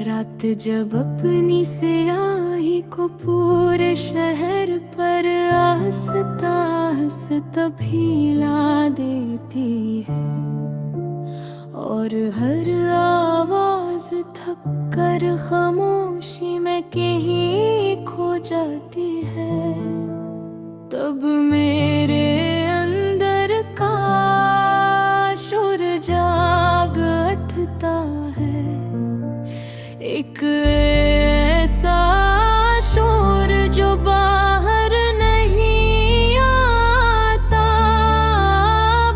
रात जब अपनी स्याही को पूरे शहर पर आस्ता आस्ता भिला देती है, और हर आवाज थक कर खामोशी में कहीं खो जाती है। तब मेरे अंदर का शोर जाग उठता है, एक ऐसा शोर जो बाहर नहीं आता,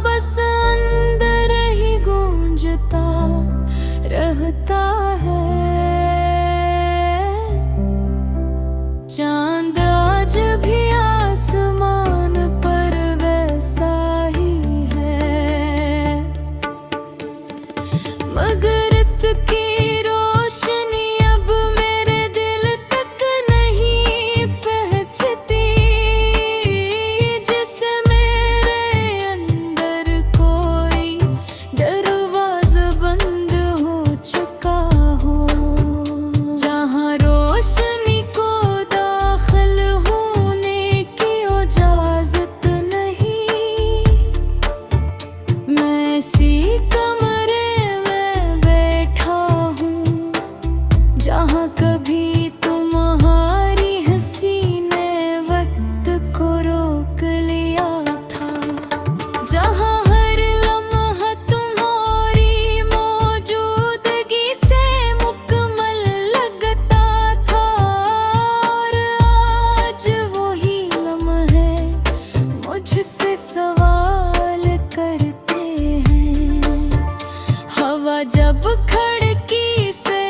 बस अंदर ही गूंजता रहता है। चांद आज भी आसमान पर वैसा ही है, मगर इसकी जहाँ कभी तुम्हारी हंसी ने वक्त को रोक लिया था, जहाँ हर लम्हा तुम्हारी मौजूदगी से मुकम्मल लगता था, और आज वही लम्हे मुझसे सवाल करते हैं। हवा जब खिड़की से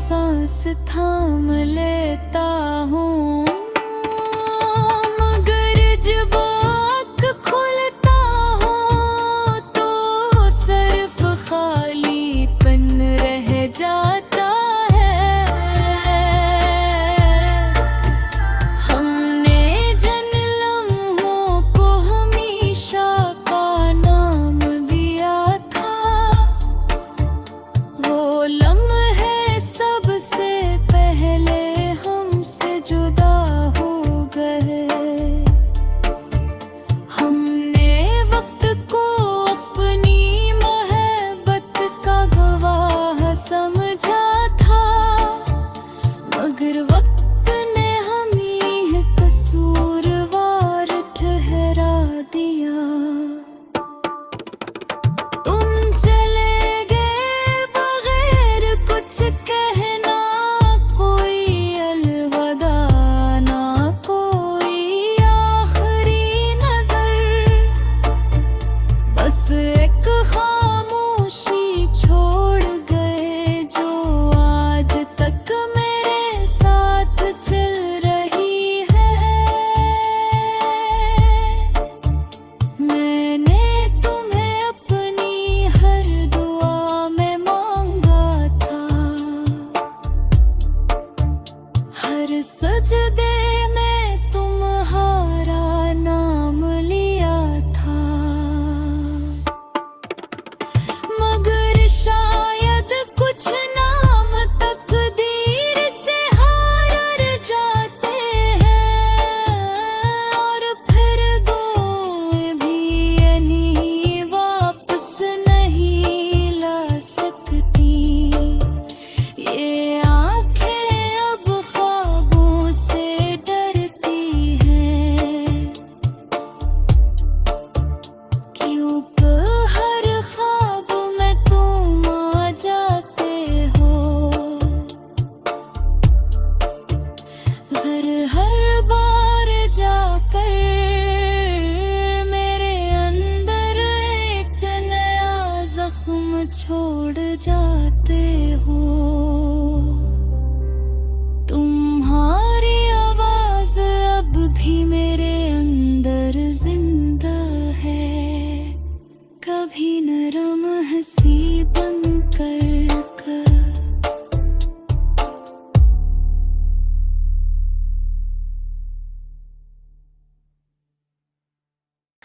सांस थाम लेता हूँ, मगर जब आँख खुलता हूँ तो सिर्फ खालीपन रह जाता है। हमने जिन लम्हों को हमेशा का नाम दिया था, वो लम्हे सबसे पहले हमसे जुदा हो गए। हमने वक्त को अपनी मोहब्बत का गवाह समझा था, मगर वक्त ने हमें कसूरवार ठहरा दिया। तुम चले गए बगैर कुछ कहना, कोई अलविदा ना कोई आखिरी नजर, बस एक खामोशी छोड़ गए जो आज तक मेरे साथ चल रही है।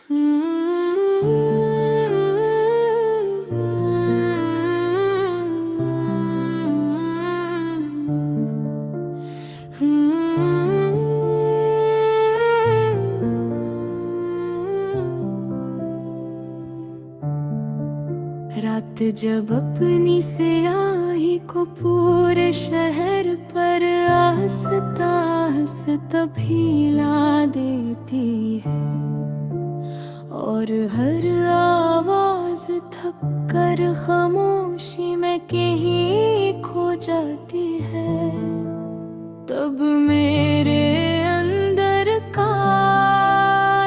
रात जब अपनी स्याही को पूरे शहर पर आस्ता तभी ला देती है, और हर आवाज थक कर खामोशी में कहीं खो जाती है। तब मेरे अंदर का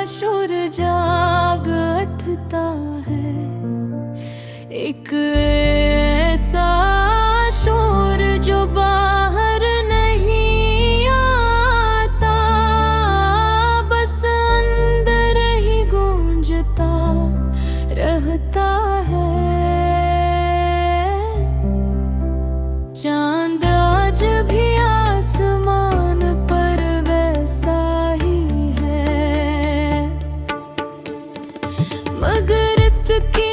शोर जाग उठता है, एक ऐसा शोर जो बाहर नहीं आता, बस अंदर ही गूंजता रहता है। चांद आज भी आसमान पर वैसा ही है, मगर इसकी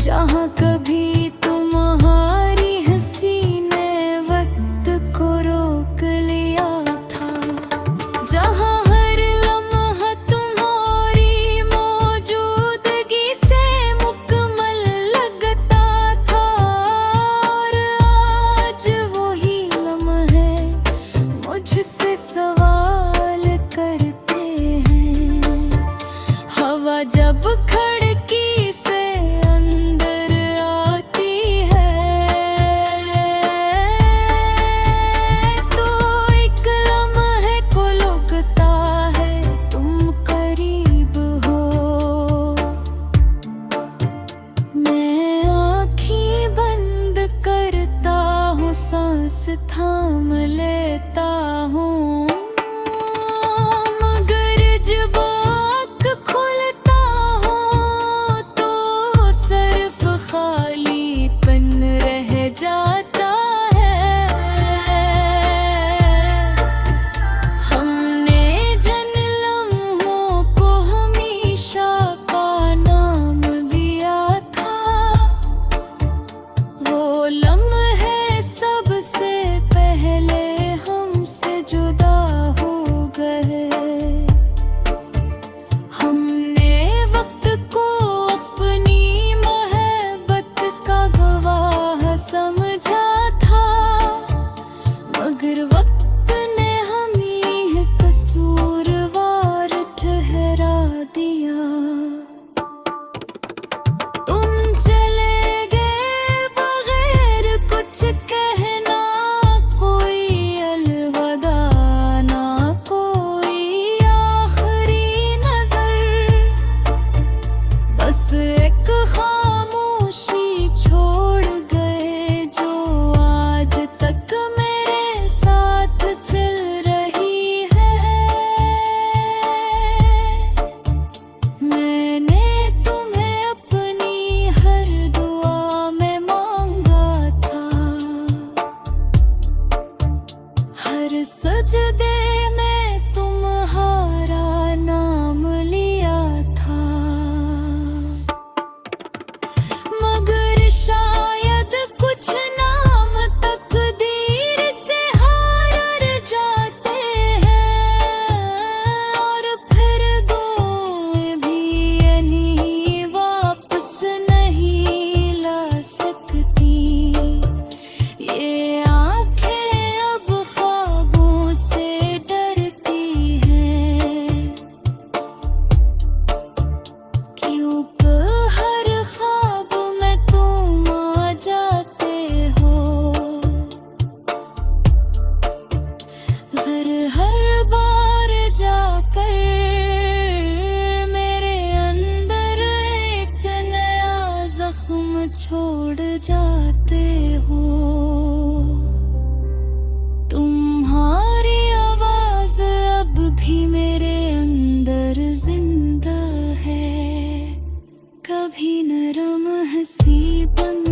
जहाँ कभी तुम्हारी हंसी ने वक्त को रोक लिया था, जहाँ हर लम्हा तुम्हारी मौजूदगी से मुकम्मल लगता था, और आज वही लम्हे मुझसे सवाल करते हैं। हवा जब खिड़की से सांस थाम लेता हूँ, मगर जब आँख खुलता हूँ तो सिर्फ खालीपन रह जाता है। हमने जिन लम्हों को हमेशा का नाम दिया था, वो लम्हे सबसे पहले हमसे जुदा हो गए। हमने वक्त को अपनी मोहब्बत का गवाह समझा था, मगर वक्त ने हमें कसूरवार ठहरा दिया। तुम चले गए बगैर कुछ कहना, कोई अलविदा ना कोई आखिरी नजर, बस एक खामोशी छोड़ गए जो आज तक मेरे साथ चल रही है। कभी नरम हंसी बन